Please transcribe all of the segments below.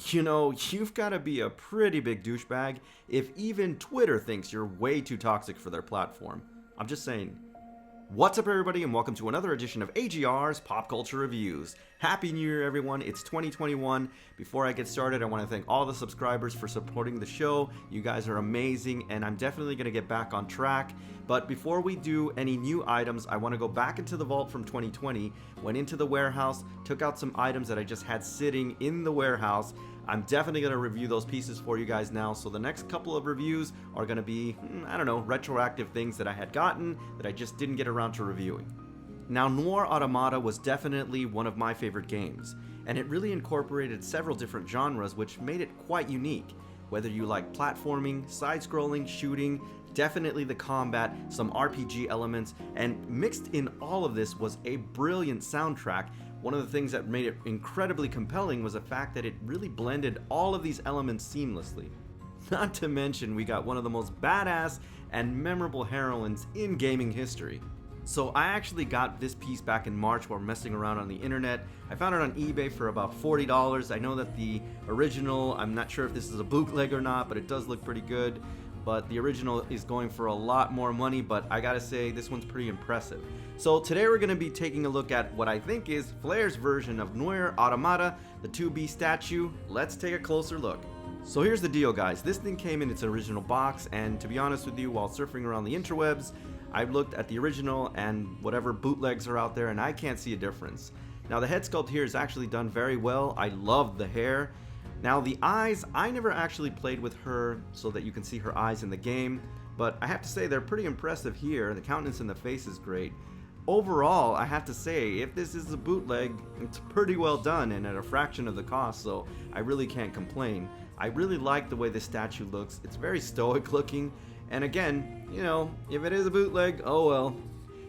You know, you've got to be a pretty big douchebag if even Twitter thinks you're way too toxic for their platform. I'm just saying. What's up, everybody, and welcome to another edition of AGR's Pop Culture Reviews. Happy New Year, everyone. It's 2021. Before I get started, I want to thank all the subscribers for supporting the show. You guys are amazing, and I'm definitely going to get back on track. But before we do any new items, I want to go back into the vault from 2020, went into the warehouse, took out some items that I just had sitting in the warehouse. I'm definitely going to review those pieces for you guys now. So the next couple of reviews are going to be, I don't know, retroactive things that I had gotten that I just didn't get around to reviewing. Now, NieR Automata was definitely one of my favorite games, and it really incorporated several different genres, which made it quite unique. Whether you like platforming, side-scrolling, shooting, definitely the combat, some RPG elements, and mixed in all of this was a brilliant soundtrack. One of the things that made it incredibly compelling was the fact that it really blended all of these elements seamlessly. Not to mention, we got one of the most badass and memorable heroines in gaming history. So I actually got this piece back in March while messing around on the internet. I found it on eBay for about $40. I know that the original, I'm not sure if this is a bootleg or not, but it does look pretty good. But the original is going for a lot more money, but I gotta say, this one's pretty impressive. So today we're gonna be taking a look at what I think is Flair's version of NieR Automata, the 2B statue. Let's take a closer look. So here's the deal, guys. This thing came in its original box, and to be honest with you, while surfing around the interwebs, I looked at the original and whatever bootlegs are out there, and I can't see a difference. Now, the head sculpt here is actually done very well. I love the hair. Now, the eyes, I never actually played with her so that you can see her eyes in the game, but I have to say they're pretty impressive here. The countenance in the face is great. Overall, I have to say, if this is a bootleg, it's pretty well done and at a fraction of the cost, so I really can't complain. I really like the way this statue looks. It's very stoic looking, and again, you know, if it is a bootleg, oh well.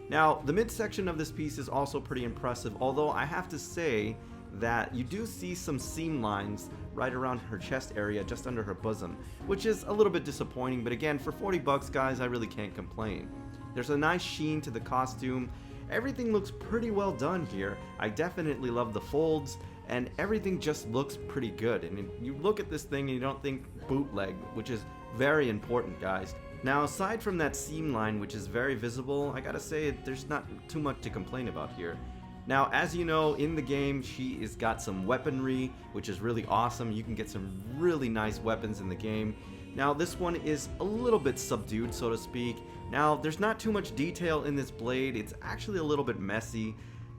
Now, the midsection of this piece is also pretty impressive, although I have to say that you do see some seam lines right around her chest area, just under her bosom, which is a little bit disappointing, but again, for 40 bucks, guys, I really can't complain. There's a nice sheen to the costume. Everything looks pretty well done here. I definitely love the folds, and everything just looks pretty good. And you look at this thing and you don't think bootleg, which is very important, guys. Now, aside from that seam line, which is very visible, I gotta say there's not too much to complain about here. Now, as you know, in the game, she has got some weaponry, which is really awesome. You can get some really nice weapons in the game. Now, this one is a little bit subdued, so to speak. Now, there's not too much detail in this blade. It's actually a little bit messy,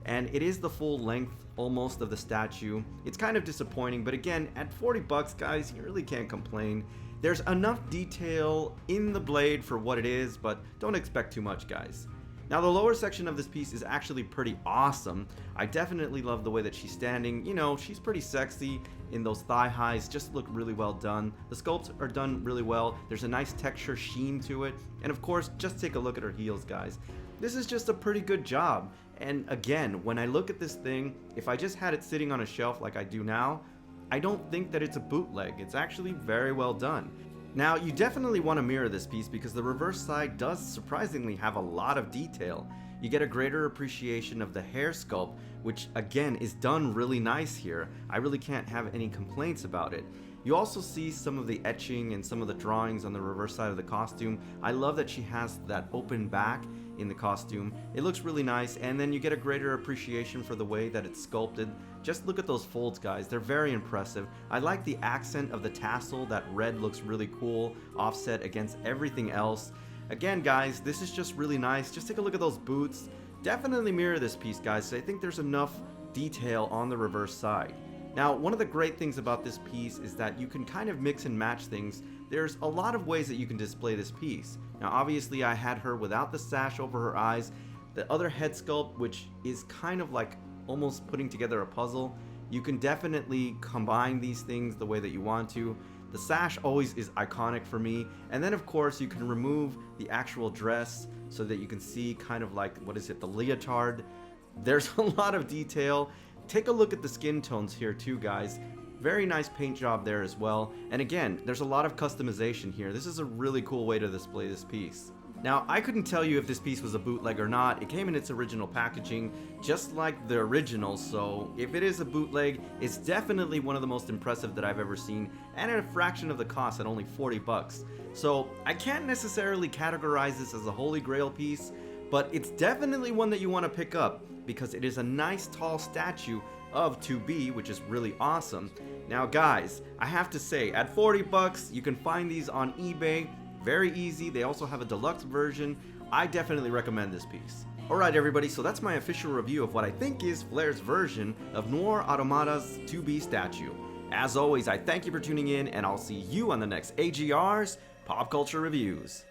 and it is the full length almost of the statue. It's kind of disappointing, but again, at 40 bucks, guys, you really can't complain. There's enough detail in the blade for what it is, but don't expect too much, guys. Now, the lower section of this piece is actually pretty awesome. I definitely love the way that she's standing. You know, she's pretty sexy in those thigh highs, just look really well done. The sculpts are done really well. There's a nice texture sheen to it. And of course, just take a look at her heels, guys. This is just a pretty good job. And again, when I look at this thing, if I just had it sitting on a shelf like I do now, I don't think that it's a bootleg. It's actually very well done. Now, you definitely want to mirror this piece because the reverse side does surprisingly have a lot of detail. You get a greater appreciation of the hair sculpt, which again is done really nice here. I really can't have any complaints about it. You also see some of the etching and some of the drawings on the reverse side of the costume. I love that she has that open back in the costume. It looks really nice, and then you get a greater appreciation for the way that it's sculpted. Just look at those folds, guys. They're very impressive. I like the accent of the tassel. That red looks really cool, offset against everything else. Again, guys, this is just really nice. Just take a look at those boots. Definitely mirror this piece, guys. I think there's enough detail on the reverse side. Now, one of the great things about this piece is that you can kind of mix and match things. There's a lot of ways that you can display this piece. Now, obviously, I had her without the sash over her eyes. The other head sculpt, which is kind of like almost putting together a puzzle, you can definitely combine these things the way that you want to. The sash always is iconic for me. And then, of course, you can remove the actual dress so that you can see kind of like, what is it, the leotard. There's a lot of detail. Take a look at the skin tones here too, guys. Very nice paint job there as well. And again, there's a lot of customization here. This is a really cool way to display this piece. Now, I couldn't tell you if this piece was a bootleg or not. It came in its original packaging, just like the original, so if it is a bootleg, it's definitely one of the most impressive that I've ever seen, and at a fraction of the cost at only 40 bucks. So, I can't necessarily categorize this as a holy grail piece, but it's definitely one that you want to pick up, because it is a nice tall statue of 2B, which is really awesome. Now guys, I have to say, at 40 bucks, you can find these on eBay. Very easy. They also have a deluxe version. I definitely recommend this piece. Alright everybody, so that's my official review of what I think is Flair's version of NieR Automata's 2B statue. As always, I thank you for tuning in, and I'll see you on the next AGR's Pop Culture Reviews.